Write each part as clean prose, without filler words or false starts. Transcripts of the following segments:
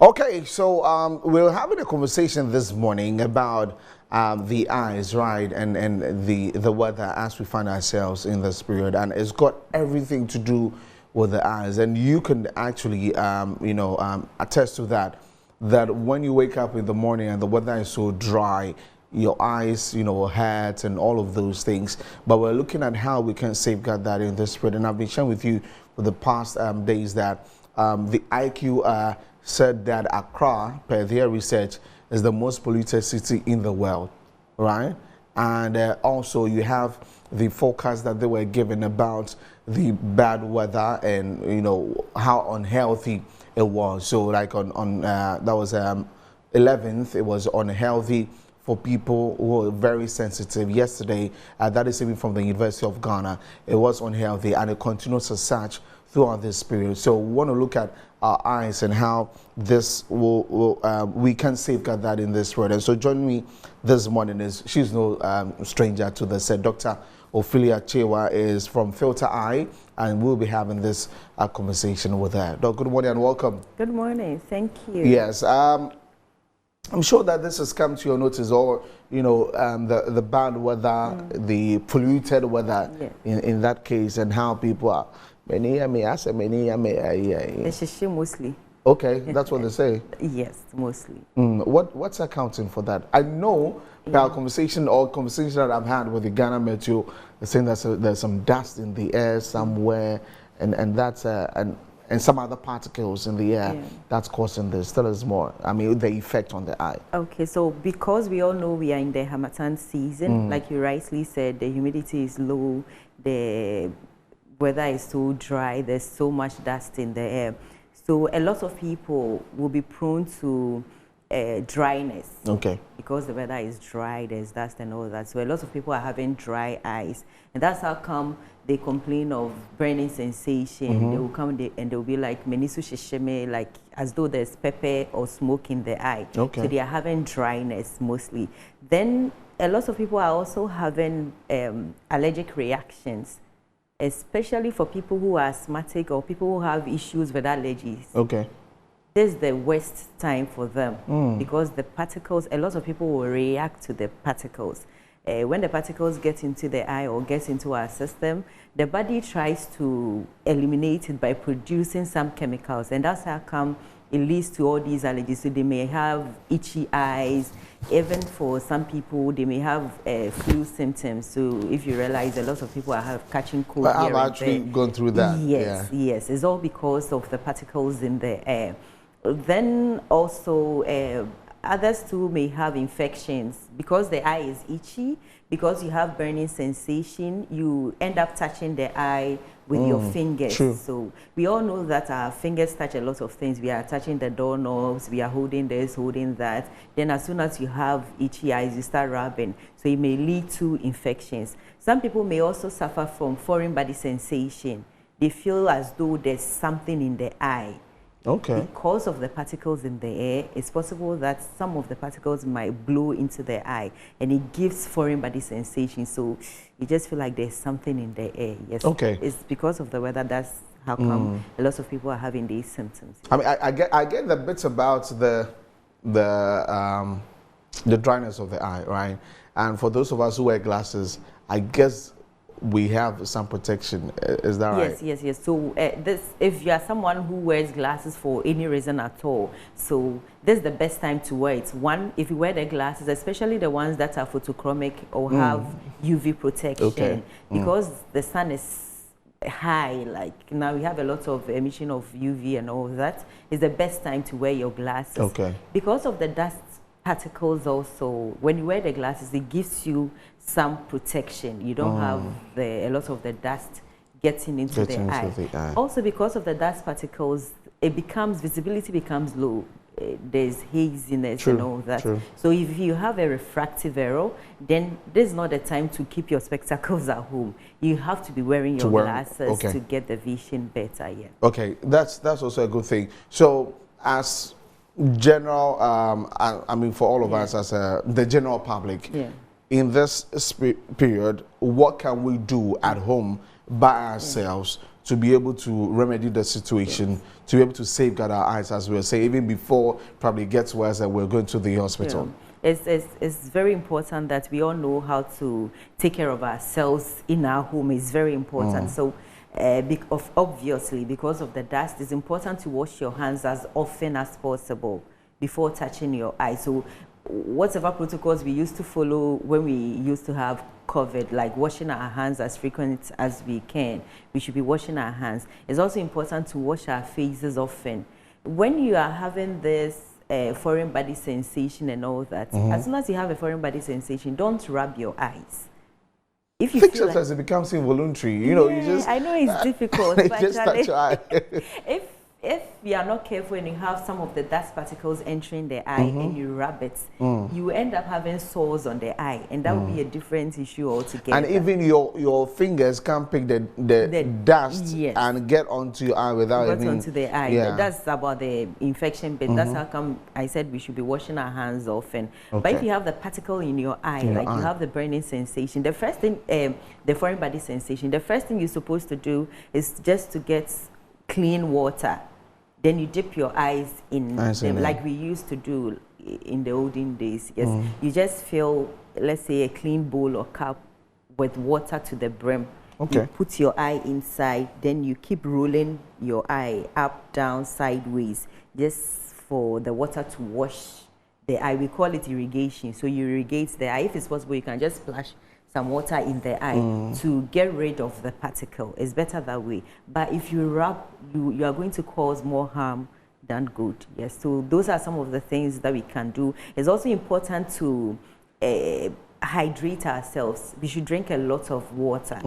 Okay, so we're having a conversation this morning about the eyes, right, and the weather as we find ourselves in this period, and it's got everything to do with the eyes, and you can actually, attest to that. That when you wake up in the morning and the weather is so dry, your eyes, hurt and all of those things. But we're looking at how we can safeguard that in this period, and I've been sharing with you for the past days that the IQ said that Accra, per their research, is the most polluted city in the world, right? And also you have the forecast that they were given about the bad weather and, how unhealthy it was. So like on that was 11th, it was unhealthy for people who are very sensitive. Yesterday, that is even from the University of Ghana, it was unhealthy and it continues to such throughout this period. So we want to look at our eyes and how this we can safeguard that in this world. And so joining me this morning she's no stranger to this. Dr. Ophelia Chewa is from Filter Eye, and we'll be having this conversation with her. Good morning and welcome. Good morning, thank you. Yes, I'm sure that this has come to your notice, or the bad weather, the polluted weather, yes, in that case, and how people are. Many, mostly. Okay, that's what they say. Yes, mostly. What's accounting for that? I know our conversation that I've had with the Ghana Metro, they're saying there's some dust in the air somewhere, and that's and some other particles in the air that's causing this. Tell us more. I mean, the effect on the eye. Okay, so because we all know we are in the HARMATTAN season, like you rightly said, the humidity is low, the weather is so dry, there's so much dust in the air. So a lot of people will be prone to dryness. Okay. Because the weather is dry, there's dust and all that. So a lot of people are having dry eyes. And that's how come they complain of burning sensation. They will come and they'll be like, menisu shishime, like as though there's pepper or smoke in the eye. Okay. So they are having dryness mostly. Then a lot of people are also having allergic reactions, especially for people who are asthmatic or people who have issues with allergies. Okay. This is the worst time for them because the particles, a lot of people will react to the particles. When the particles get into the eye or get into our system, the body tries to eliminate it by producing some chemicals, and that's how come it leads to all these allergies. So they may have itchy eyes. Even for some people, they may have flu symptoms. So if you realize, a lot of people are catching cold. But I've actually gone through that. Yes, yes. It's all because of the particles in the air. Then also, others too may have infections because the eye is itchy. Because you have burning sensation, you end up touching the eye with your fingers. True. So we all know that our fingers touch a lot of things. We are touching the doorknobs, we are holding this, holding that. Then as soon as you have itchy eyes, you start rubbing. So it may lead to infections. Some people may also suffer from foreign body sensation. They feel as though there's something in the eye. Okay. Because of the particles in the air, it's possible that some of the particles might blow into the eye, and it gives foreign body sensation. So you just feel like there's something in the air. Yes. Okay. It's because of the weather. That's how come a lot of people are having these symptoms. I mean, I get the bits about the dryness of the eye, right? And for those of us who wear glasses, I guess we have some protection. Is that right? Yes. So if you are someone who wears glasses for any reason at all, so this is the best time to wear it. One, if you wear the glasses, especially the ones that are photochromic or have UV protection, because the sun is high, like now we have a lot of emission of UV and all that, it's the best time to wear your glasses. Okay. Because of the dust particles also, when you wear the glasses, it gives you some protection. You don't have a lot of the dust getting into the eye. Also, because of the dust particles, visibility becomes low. There's haziness and all that. So if you have a refractive error, then this is not the time to keep your spectacles at home. You have to be wearing your glasses to get the vision better. Yeah. Okay, that's also a good thing. So as general, I mean, for all of us as the general public, in this period, what can we do at home by ourselves to be able to remedy the situation, to be able to safeguard our eyes, as we were saying, even before probably it gets worse and we're going to the hospital. It's very important that we all know how to take care of ourselves in our home. It's very important. So obviously, because of the dust, it's important to wash your hands as often as possible before touching your eyes. So whatever protocols we used to follow when we used to have COVID, like washing our hands as frequent as we can, we should be washing our hands. It's also important to wash our faces often. When you are having this foreign body sensation and all that, as soon as you have a foreign body sensation, don't rub your eyes. If you feel like, it becomes involuntary, you know, you just... I know it's difficult, but just touch your eye. if you are not careful and you have some of the dust particles entering the eye and you rub it, you end up having sores on the eye, and that would be a different issue altogether. And even your fingers can pick the dust and get onto your eye without even... onto the eye. Yeah. That's about the infection, but that's how come I said we should be washing our hands often. But if you have the particle in your eye, you have the burning sensation, the first thing, the foreign body sensation, the first thing you're supposed to do is just to get clean water. Then you dip your eyes in them, like we used to do in the olden days. Yes, you just fill, let's say, a clean bowl or cup with water to the brim. You put your eye inside, then you keep rolling your eye up, down, sideways, just for the water to wash the eye. We call it irrigation. So you irrigate the eye. If it's possible, you can just splash some water in the eye to get rid of the particle. It's better that way. But if you rub, you are going to cause more harm than good. Yes, so those are some of the things that we can do. It's also important to hydrate ourselves. We should drink a lot of water.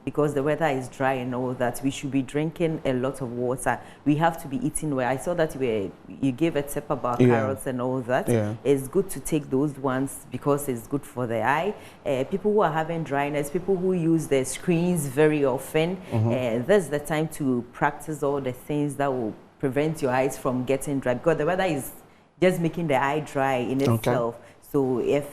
Because the weather is dry and all that. We should be drinking a lot of water. We have to be eating well. I saw that you gave a tip about carrots and all that. It's good to take those ones because it's good for the eye. People who are having dryness, people who use their screens very often, that's the time to practice all the things that will prevent your eyes from getting dry, because the weather is just making the eye dry in itself. So if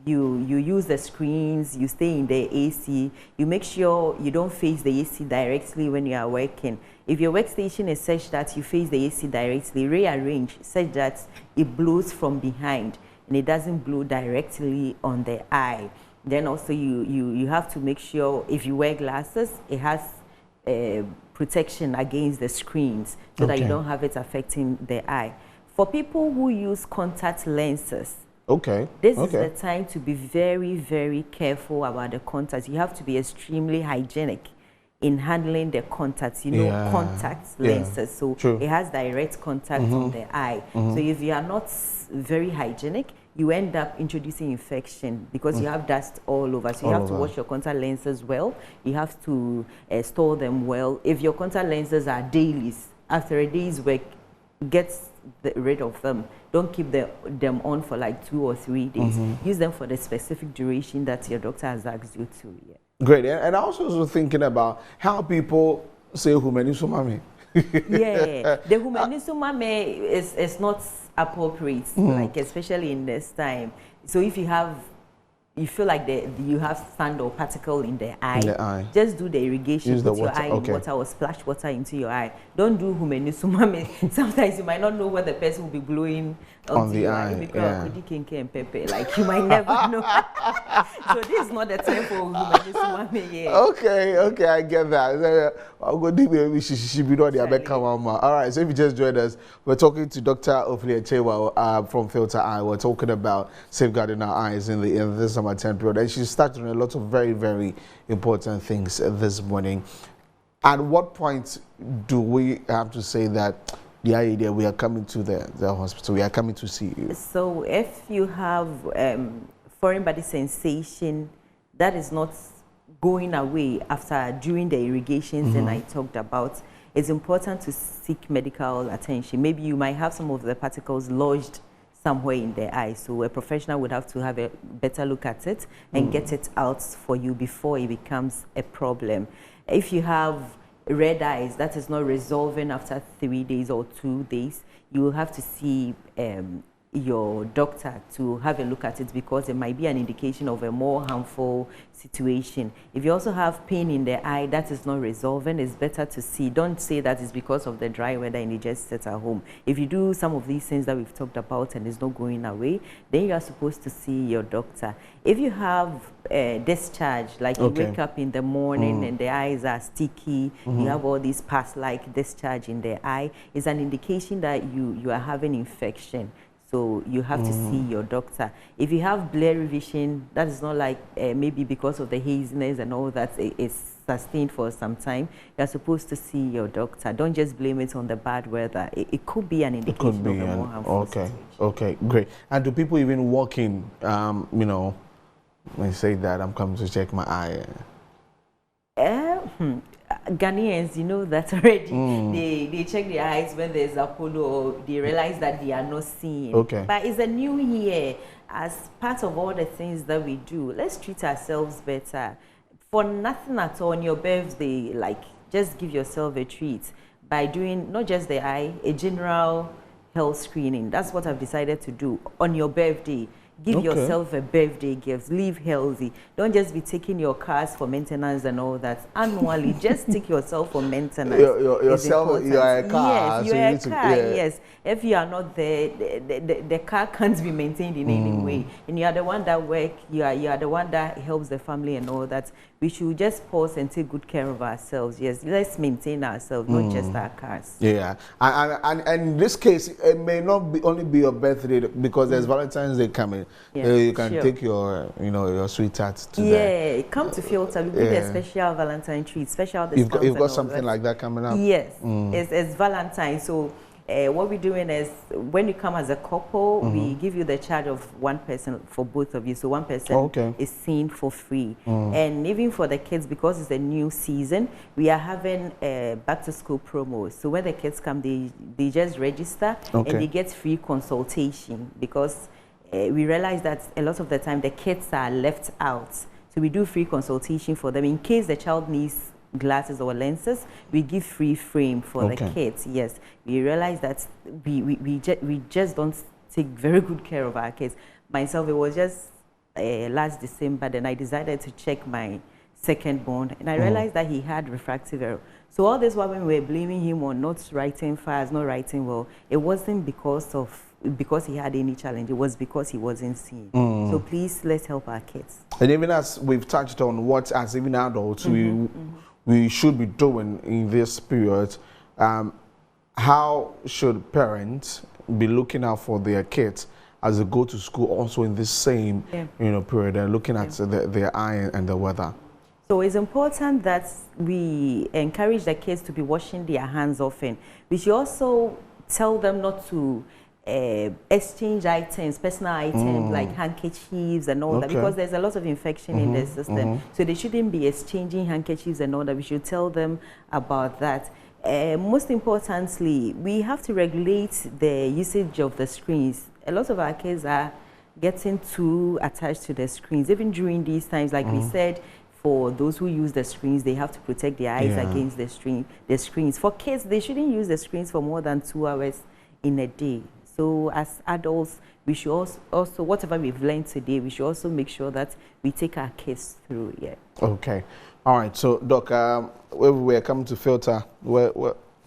you use the screens, you stay in the AC, you make sure you don't face the AC directly when you are working. If your workstation is such that you face the AC directly, rearrange such that it blows from behind and it doesn't blow directly on the eye. Then also you have to make sure if you wear glasses, it has protection against the screens so that you don't have it affecting the eye. For people who use contact lenses, this is the time to be very, very careful about the contacts. You have to be extremely hygienic in handling the contacts. You know, contact lenses. So it has direct contact on the eye. So if you are not very hygienic, you end up introducing infection because you have dust all over. So you have to wash your contact lenses well. You have to store them well. If your contact lenses are dailies, after a day's work, get rid of them. Don't keep them on for like 2 or 3 days. Use them for the specific duration that your doctor has asked you to. Great. And I also was thinking about how people say humanisumame. The humanisumame is not appropriate, like especially in this time. So if you feel like you have sand or particle in the eye, just do the irrigation, put your eye in water or splash water into your eye. Don't do humanisumame. Sometimes you might not know what the person will be blowing on the eye. Like you might never know. So this is not the time for humanisumame. Okay, I get that. I'll go deep. She be not the All right, so if you just joined us, we're talking to Dr. Ophelia Chewa from Filter Eye. We're talking about safeguarding our eyes in this HARMATTAN period, and she's started on a lot of very, very important things this morning. At what point do we have to say that the idea we are coming to the hospital, we are coming to see you? So if you have foreign body sensation that is not going away during the irrigations and I talked about, it's important to seek medical attention. Maybe you might have some of the particles lodged somewhere in the eye, so a professional would have to have a better look at it and get it out for you before it becomes a problem. If you have red eyes that is not resolving after 3 days or 2 days, you will have to see your doctor to have a look at it, because it might be an indication of a more harmful situation. If you also have pain in the eye that is not resolving, it's better to see. Don't say that it's because of the dry weather and you just sit at home. If you do some of these things that we've talked about and it's not going away, then you are supposed to see your doctor. If you have discharge, like you wake up in the morning and the eyes are sticky, you have all these pus-like discharge in the eye, it's an indication that you are having infection. So you have to see your doctor. If you have blurry vision, that is not like maybe because of the haziness and all that, it's sustained for some time. You're supposed to see your doctor. Don't just blame it on the bad weather. It could be an indication of a more harmful situation. Okay, great. And do people even walk in, you know, when you say that, I'm coming to check my eye? Ghanaians, you know that already. They check their eyes when there's Apollo, or they realize that they are not seeing. Okay. But it's a new year. As part of all the things that we do, let's treat ourselves better. For nothing at all on your birthday, like, just give yourself a treat by doing not just the eye, a general health screening. That's what I've decided to do on your birthday. Give yourself a birthday gift. Live healthy. Don't just be taking your cars for maintenance and all that. Annually, just take yourself for maintenance. Yourself, you are a car. Yes, you are a car, yes. If you are not there, the car can't be maintained in any way. And you are the one that works, you are the one that helps the family and all that. We should just pause and take good care of ourselves. Yes, let's maintain ourselves, not just our cars. Yeah, and in this case, it may not only be your birthday, because there's Valentine's Day coming. Yeah, you can take your, you know, your sweetheart to there. Come to Filter. We give a special Valentine treat, special discounts. You've got something like that coming up? Yes, it's Valentine. So what we're doing is, when you come as a couple, we give you the charge of one person for both of you. So one person is seen for free. And even for the kids, because it's a new season, we are having a back-to-school promo. So when the kids come, they just register and they get free consultation, because we realize that a lot of the time the kids are left out. So we do free consultation for them. In case the child needs glasses or lenses, we give free frame for the kids. Yes, we realize that we just don't take very good care of our kids. Myself, it was just last December, then I decided to check my second born, and I realized that he had refractive error. So all this while when we were blaming him on not writing fast, not writing well, it wasn't because he had any challenge. It was because he wasn't seeing. So please, let's help our kids. And even as we've touched on what, as even adults, we should be doing in this period, how should parents be looking out for their kids as they go to school also in this same period, and looking at their eye and the weather? So it's important that we encourage the kids to be washing their hands often. We should also tell them not to exchange items, personal items like handkerchiefs and all that, because there's a lot of infection in the system. So they shouldn't be exchanging handkerchiefs and all that. We should tell them about that. Most importantly, we have to regulate the usage of the screens. A lot of our kids are getting too attached to the screens, even during these times, like we said. For those who use the screens, they have to protect their eyes against the screens. For kids, they shouldn't use the screens for more than 2 hours in a day. So as adults, we should also whatever we've learned today, we should also make sure that we take our kids through it. Okay. All right. So, Doc, when we are coming to Filter,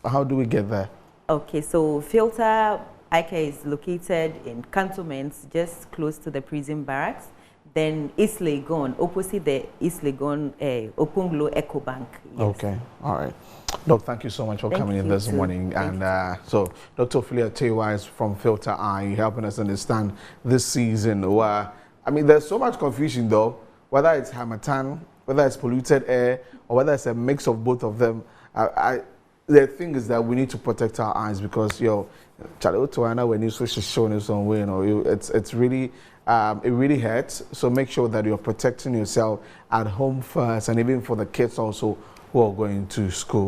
how do we get there? Okay. So, Filter ICA is located in Cantonments, just close to the prison barracks. Then East Legon, opposite the East Legon Opunglo Eco Bank. Yes. Okay, all right. Doc, thank you so much for coming in this morning. And so, Dr. Ophelia Tewa is from Filter Eye, helping us understand this season. Where, I mean, there's so much confusion though, whether it's HARMATTAN, whether it's polluted air, or whether it's a mix of both of them. The thing is that we need to protect our eyes, because when you switch shown in some way, it's really it really hurts. So make sure that you're protecting yourself at home first, and even for the kids also who are going to school.